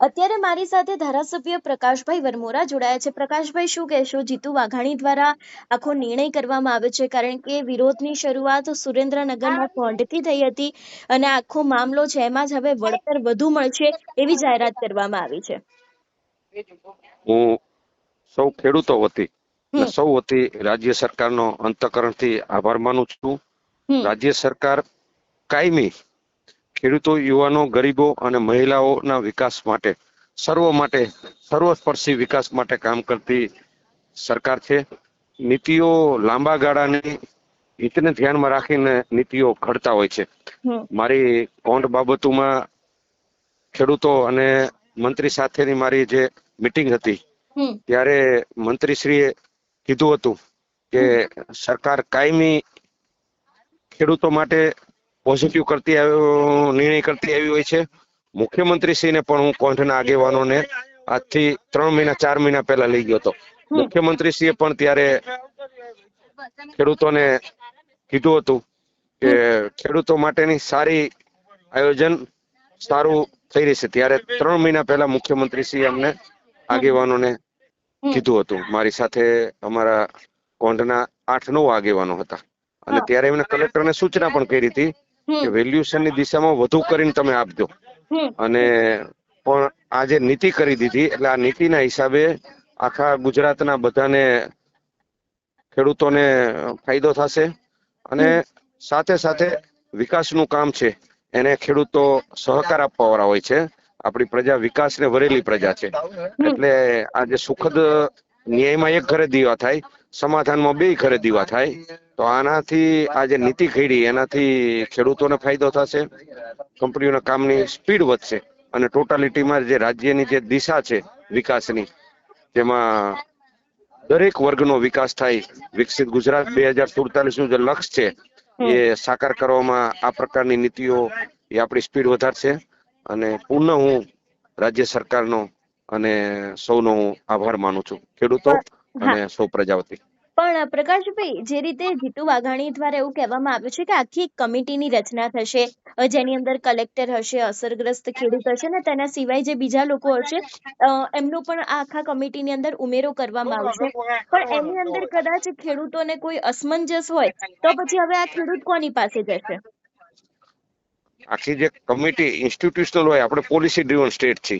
અત્યારે મારી સાથે ધારાસભ્ય પ્રકાશભાઈ વરમોરા જોડાયા છે। પ્રકાશભાઈ, શું કહેશો? જીતુ વાઘાણી દ્વારા આખો નિર્ણય કરવામાં આવ્યો છે, કારણ કે વિરોધની શરૂઆત સુરેન્દ્રનગરના ફોન્ટથી થઈ હતી અને આખો મામલો છે એમાં જ હવે વળતર વધુ મળશે એવી જાહેરાત કરવામાં આવી છે। હું સૌ ખેડૂતો વતી અને હમ સૌ વતી રાજ્ય સરકારનો અંતઃકરણથી આભાર માનું છું। હમ રાજ્ય સરકાર કાયમી ખેડૂતો, યુવાનો, ગરીબો અને મહિલાઓના વિકાસ માટે સર્વસ્પર્શી વિકાસ માટે કામ કરતી સરકાર છે। નીતિઓ લાંબા ગાળાની હિતને ધ્યાનમાં રાખીને નીતિઓ ઘડતા હોય છે। હમ મારી કોંઢ બાબતોમાં ખેડૂતો અને મંત્રી સાથેની મારી જે મીટિંગ હતી હમ ત્યારે મંત્રીશ્રીએ કીધું હતું કે સરકાર કાયમી ખેડૂતો માટે પોઝિટિવ નિર્ણય કરતી આવી હોય છે। મુખ્યમંત્રીશ્રીને પણ હું કોંઢના આગેવાનોને આજથી 3 મહિના 4 મહિના પહેલા લઈ ગયો હતો। મુખ્યમંત્રીશ્રીએ પણ ત્યારે ખેડૂતોને કીધું હતું કે ખેડૂતો માટેની સારી આયોજન સારું થઈ રહેશે। ત્યારે 3 મહિના પહેલા મુખ્યમંત્રીશ્રીએ અમને આગેવાનોને કીધું હતું। મારી સાથે અમારા કોંઢના 8-9 આગેવાનો હતા અને ત્યારે એમને કલેક્ટરને સૂચના પણ કરી હતી કે વેલ્યુએશનની દિશામાં વધુ કરીને તમે આપજો। અને પણ આજે નીતિ કરી દીધી એટલે આ નીતિના હિસાબે આખા ગુજરાતના બધાને ખેડૂતોને ફાયદો થશે અને સાથે સાથે વિકાસનું કામ છે એને ખેડૂતો સહકાર આપવા વાળા હોય છે। આપણી પ્રજા વિકાસને વરેલી પ્રજા છે એટલે આજે સુખદ ન્યાયમાં એક ઘરે દીવા થાય, સમાધાનમાં 2 ઘરે દીવા થાય। તો આનાથી આજે નીતિ ઘડી એનાથી ખેડૂતોને ફાયદો થશે, કંપનીઓના કામની સ્પીડ વધશે અને ટોટાલિટીમાં જે રાજ્યની જે દિશા છે વિકાસની, તેમાં દરેક વર્ગનો વિકાસ થાય। વિકસિત ગુજરાત 2047નું જે લક્ષ્ય છે એ સાકાર કરવામાં આ પ્રકારની નીતિઓ એ આપણી સ્પીડ વધારશે અને પૂર્ણ હું રાજ્ય સરકારનો અને સૌનો હું આભાર માનું છું, ખેડૂતો અને સૌ પ્રજા વતી। પણ પ્રકાશભાઈ, જે રીતે જીતુ વાઘાણી દ્વારા એવું કહેવામાં આવ્યું છે કે આખી એક કમિટીની રચના થશે, જેની અંદર કલેક્ટર હશે, અસરગ્રસ્ત ખેડૂત હશે ને તેના સિવાય જે બીજા લોકો હશે એમનો પણ આ આખા કમિટીની અંદર ઉમેરો કરવામાં આવશે। પણ એની અંદર કદાચ ખેડૂતોને કોઈ અસમંજસ હોય તો પછી હવે આ ખેડૂત કોની પાસે જશે? આખી જે કમિટી ઇન્સ્ટિટ્યુશનલ હોય, આપણે પોલિસી ડ્રીવન સ્ટેટ છે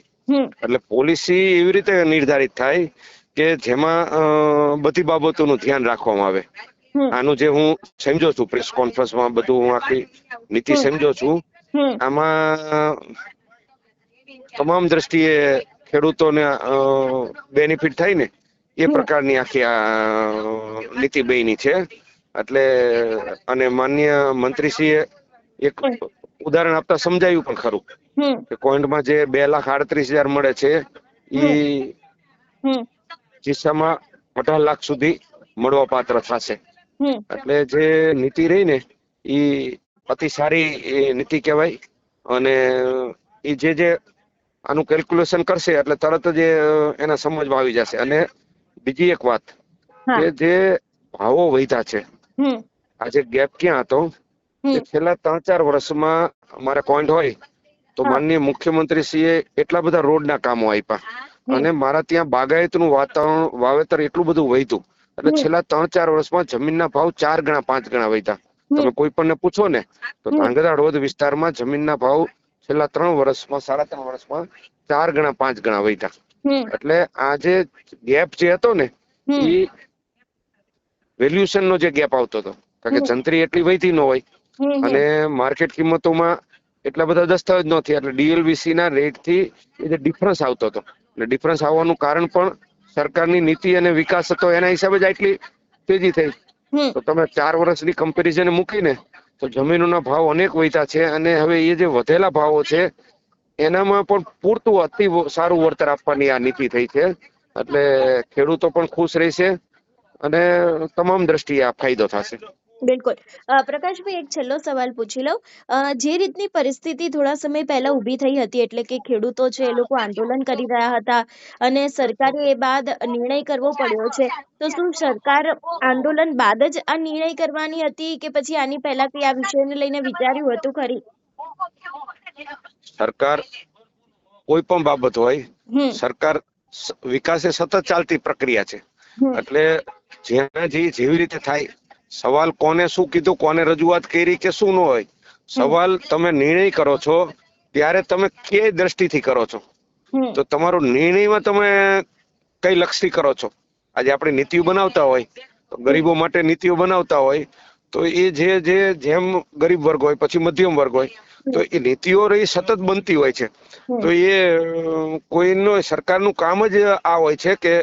એટલે પોલિસી એવી રીતે નિર્ધારિત થાય કે જેમાં બધી બાબતોનું ધ્યાન રાખવામાં આવે। આનું જે હું સમજો છું, પ્રેસ કોન્ફરન્સમાં બધું હું આખી નીતિ સમજો છું, આમાં તમામ દ્રષ્ટિએ ખેડૂતોને બેનિફિટ થાય ને એ પ્રકારની આખી આ નીતિ બની છે। એટલે અને માનનીય મંત્રીશ્રીએ એક ઉદાહરણ આપતા સમજાયું પણ ખરું કે કોઈન્ટમાં જે 2,38,000 મળે છે એ કિસ્સામાં 18 લાખ સુધી મળવા પાત્ર થશે। એટલે જે નીતિ રહી ને એ અતિ સારી નીતિ કહેવાય અને એ જે આનું કેલ્ક્યુલેશન કરશે એટલે તરત જ એના સમજમાં આવી જશે। અને બીજી એક વાત કે જે ભાવો વધ્યા છે, આજે ગેપ ક્યાં હતો કે છેલ્લા 3-4 વર્ષમાં અમારે કોઈન્ટ હોય તો માનનીય મુખ્યમંત્રીશ્રીએ એટલા બધા રોડના કામો આપ્યા અને મારા ત્યાં બાગાયતનું વાવેતર એટલું બધું વધ્યું એટલે છેલ્લા 3-4 વર્ષમાં જમીનના ભાવ 4 ગણા 5 ગણા વધ્યા। તમે કોઈ પણ પૂછો ને તો ધાંગધ્રા હળવદ વિસ્તારમાં જમીનના ભાવ છેલ્લા 3 વર્ષમાં 3.5 વર્ષમાં 4 ગણા 5 ગણા વધ્યા। એટલે આ જે ગેપ જે હતો ને એ વેલ્યુએશન નો જે ગેપ આવતો હતો, કારણ કે જંત્રી એટલી વધી ન હોય અને માર્કેટ કિંમતોમાં એટલા બધા દસ્તાવેજ નથી એટલે ડીએલવીસી ના રેટ થી એ જે ડિફરન્સ આવતો હતો એટલે ડિફરન્સ આવવાનું કારણ પણ સરકારની નીતિ અને વિકાસ હતો, એના હિસાબે જ આટલી તેજી થઈ। તો તમે 4 વર્ષની કમ્પેરિઝન મૂકીને તો જમીનોના ભાવ અનેક વધ્યા છે અને હવે એ જે વધેલા ભાવો છે એનામાં પણ પૂરતું અતિ સારું વળતર આપવાની આ નીતિ થઈ છે। એટલે ખેડૂતો પણ ખુશ રહેશે અને તમામ દ્રષ્ટિએ આ ફાયદો થશે। બિલકુલ। પ્રકાશભાઈ, એક છેલ્લો સવાલ પૂછી લઉં। જે રીતની પરિસ્થિતિ થોડા સમય પહેલા ઊભી થઈ હતી, એટલે કે ખેડૂતો છે એ લોકો આંદોલન કરી રહ્યા હતા અને સરકારે એ બાદ નિર્ણય કરવો પડ્યો છે, તો શું સરકાર આંદોલન બાદ જ આ નિર્ણય કરવાની હતી કે પછી આની પહેલા કે આ વિષયને લઈને વિચાર્યું હતું ખરી? સરકાર કોઈ પણ બાબત હોય સરકાર વિકાસ એ સતત ચાલતી પ્રક્રિયા છે. એટલે જ્યાં જેવી રીતે થાય, સવાલ કોને શું કીધું, કોને રજૂઆત કરી કે શું ન હોય, સવાલ તમે નિર્ણય કરો છો ત્યારે તમે કઈ દ્રષ્ટિથી કરો છો, તો તમારો નિર્ણયમાં તમે કઈ લક્ષથી કરો છો. આજે આપણે નીતિઓ બનાવતા હોય, ગરીબો માટે નીતિઓ બનાવતા હોય, તો એ જેમ ગરીબ વર્ગ હોય, પછી મધ્યમ વર્ગ હોય, તો એ નીતિઓ રહી સતત બનતી હોય છે. તો એ કોઈનો સરકારનું કામ જ આ હોય છે કે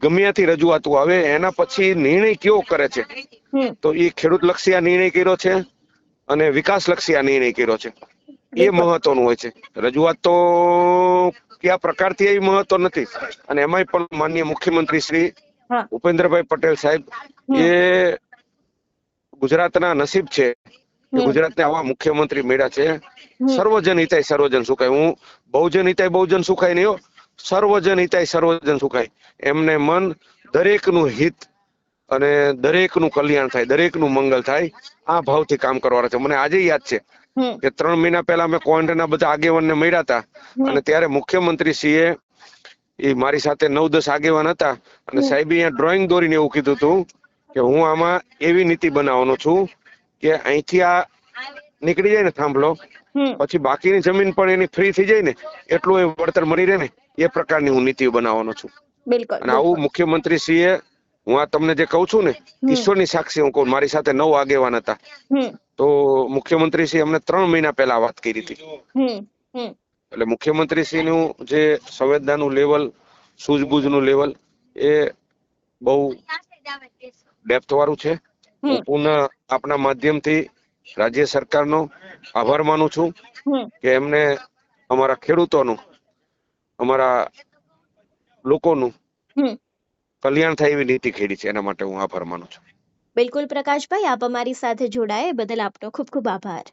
ગમે ત્યાંથી રજૂઆતો આવે એના પછી નિર્ણય કેવો કરે છે. તો એ ખેડૂત લક્ષી આ નિર્ણય કર્યો છે અને વિકાસ લક્ષી આ નિર્ણય કર્યો છે, એ મહત્વનું હોય છે. રજૂઆત તો કયા પ્રકારથી એ મહત્વ નથી. અને એમાંય પણ માનનીય મુખ્યમંત્રી શ્રી ભૂપેન્દ્રભાઈ પટેલ સાહેબ, એ ગુજરાતના નસીબ છે કે ગુજરાતને આવા મુખ્યમંત્રી મળ્યા છે. સર્વજન હિતાય સર્વજન સુખાય. હું બહુજન હિતાય બહુજન સુખાય નહીં, સર્વજન હિતાય સર્વજન સુખાય. એમને મન દરેકનું હિત અને દરેકનું કલ્યાણ થાય, દરેકનું મંગલ થાય, આ ભાવથી કામ કરવાના છે. મને આજે યાદ છે કે 3 મહિના પહેલા અમે કોંઢના બધા આગેવાનને મળ્યા હતા, અને ત્યારે મુખ્યમંત્રી શ્રીએ એ મારી સાથે 9-10 આગેવાન હતા, અને સાહેબે અહીંયા ડ્રોઈંગ દોરીને એવું કીધું હતું કે હું આમાં એવી નીતિ બનાવવાનો છું કે અહીંથી આ નીકળી જાય ને થાંભલો, પછી બાકીની જમીન પણ એની ફ્રી થઈ જાય ને, એટલું એ વળતર મળી રહે ને, એ પ્રકારની હું નીતિ બનાવવાનો છું. અને આવું મુખ્યમંત્રી શ્રીએ, હું આ તમને જે કહું છું ને, ઈશ્વરની સાક્ષી હું કહું, મારી સાથે 9 આગેવાન હતા, તો મુખ્યમંત્રી શ્રી અમને 3 મહિના પહેલા વાત કરી હતી. એટલે મુખ્યમંત્રી શ્રી નું જે સંવેદનાનું લેવલ, સૂઝબૂઝનું લેવલ, એ બહુ ડેપ્થ વાળું છે. હું પુનઃ આપના માધ્યમથી રાજ્ય સરકારનો આભાર માનું છું કે એમને અમારા ખેડૂતોનું, અમારા લોકોનું કલ્યાણ થાય એવી નીતિ ખેડી છે. એના માટે હું આભાર માનું છું. બિલકુલ પ્રકાશભાઈ, આપ અમારી સાથે જોડાયા એ બદલ આપનો ખૂબ ખૂબ આભાર.